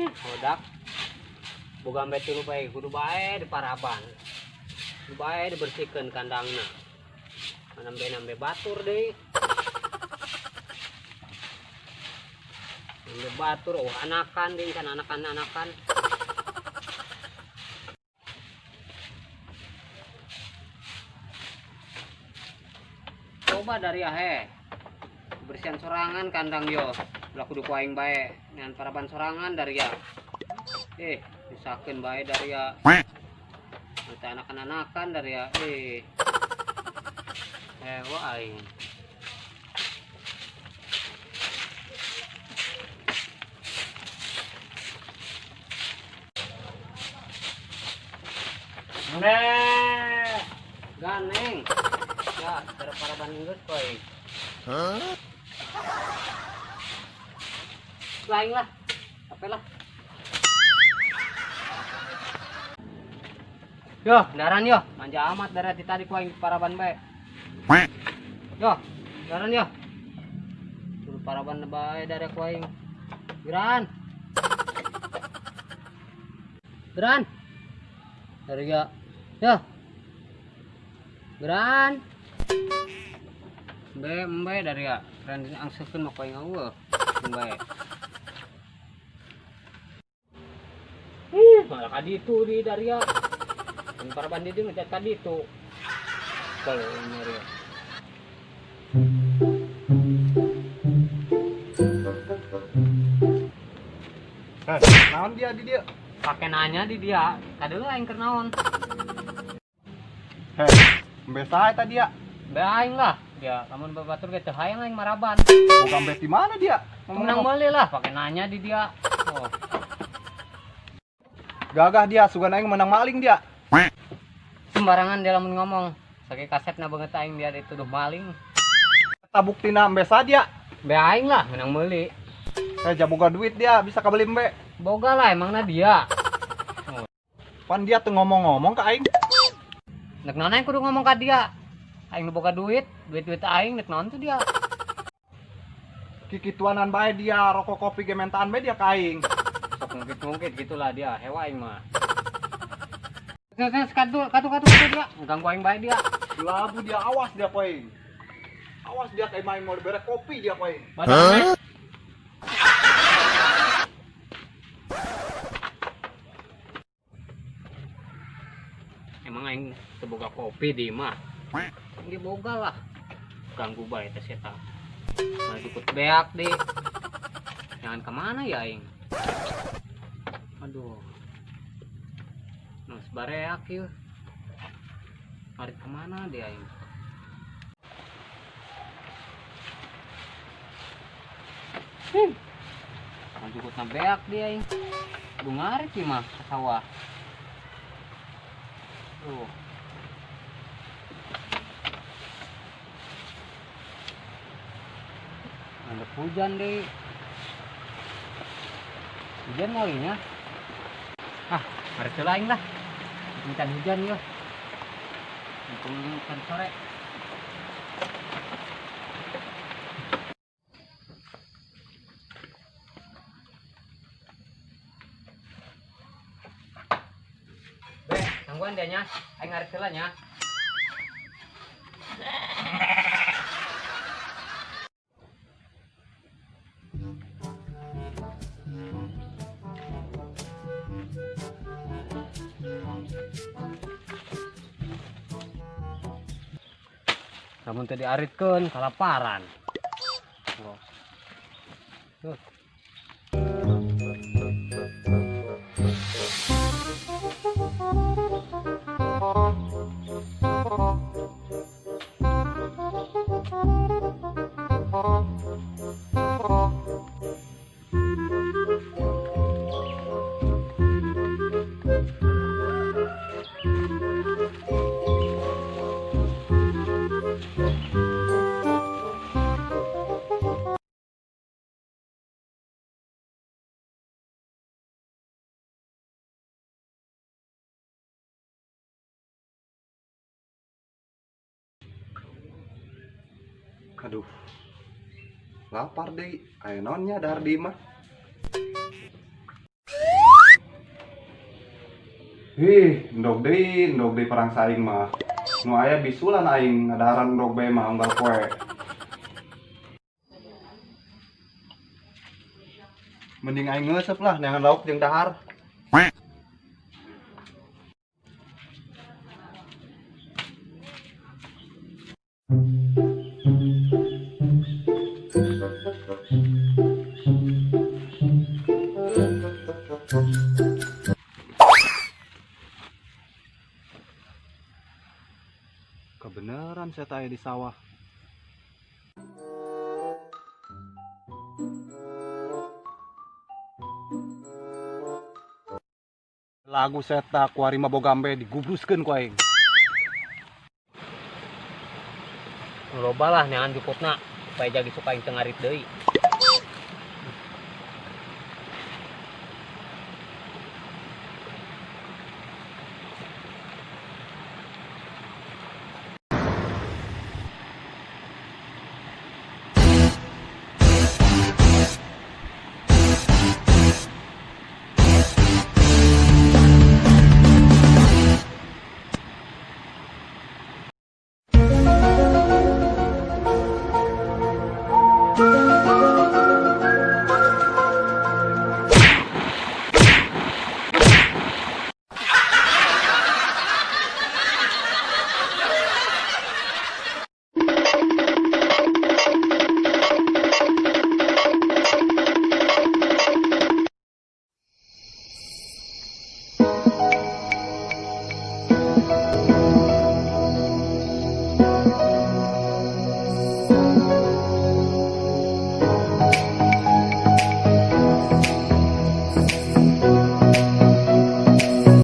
Hodak boga ambe tulu bae kudu bae di paraban. Kudu bae dibersihkeun kandangna. Nambe batur deui. Nambe batur anakan deui kan anakan. Coba dari ahe bersihan sorangan kandang yo lah kudu kuaing bae ngan paraban sorangan dari ya misakeun bae dari ya kita anakan dari ya wah aing ganeng ya dari paraban geus koy lain lah apa lah yo daran yo manja amat dari tadi kuaing paraban bae yo daran yo suruh paraban bae dari kuaing geran dari ya yo geran mbe dari ya geran angsekeun mah kuaing eueuh mbe malah kadi itu di Daria dan para bandit itu ngecat kadi itu kalau nyari naon dia di dia pakai nanya di dia kadang aing keur naon mbesa eta dia be aing lah dia lamun babatur ge teu hayang aing maraban bukan mbes di mana dia menang meuli lah pakai nanya di dia gagah dia sugan aing menang maling dia sembarangan dia lamun ngomong saking kasetna banget aing dia dituduh maling eta buktina mbesa dia be aing lah menang meuli jaboga duit dia bisa kabeli mbe boga lah emangna dia pan dia teu ngomong-ngomong ka aing nek naon aing kudu ngomong ka dia aing nu boga duit aing nek naon tuh dia kikituanan bae dia rokok kopi gementaan bae dia ka aing sok mungkin gitulah dia hewa aing mah katu dia ganggu aing bae dia labu dia awas dia poe awas dia kayak main mau berek kopi dia poe emang aing teu boga kopi di mah dia boga lah ganggu bae teh eta malah ikut beak deh jangan kemana ya aing aduh nus bareak yeuh mari kemana dia aing Jukut na beak dia aing dungarit ieu mah ka sawah tuh ada hujan deh hujan kalinya mari lain lah minta hujan ya kan sore tangguan dia nya aing ngarep heula nya namun tadi aritkeun kalaparan aduh lapar deh ayo nonnya dahar di mah Ndog deui perang saing mah. Nu aya bisulan aing ngadaharan ndog bae mah unggal poe. Mending aing ngeuseup lah neangan lauk jeung dahar. Kebenaran saya tanya di sawah. Lagu seta ku Harimau Bogambe digubruskeun ku aing. Loba lah neangan juputna supaya jagi suka yang tengarit deui.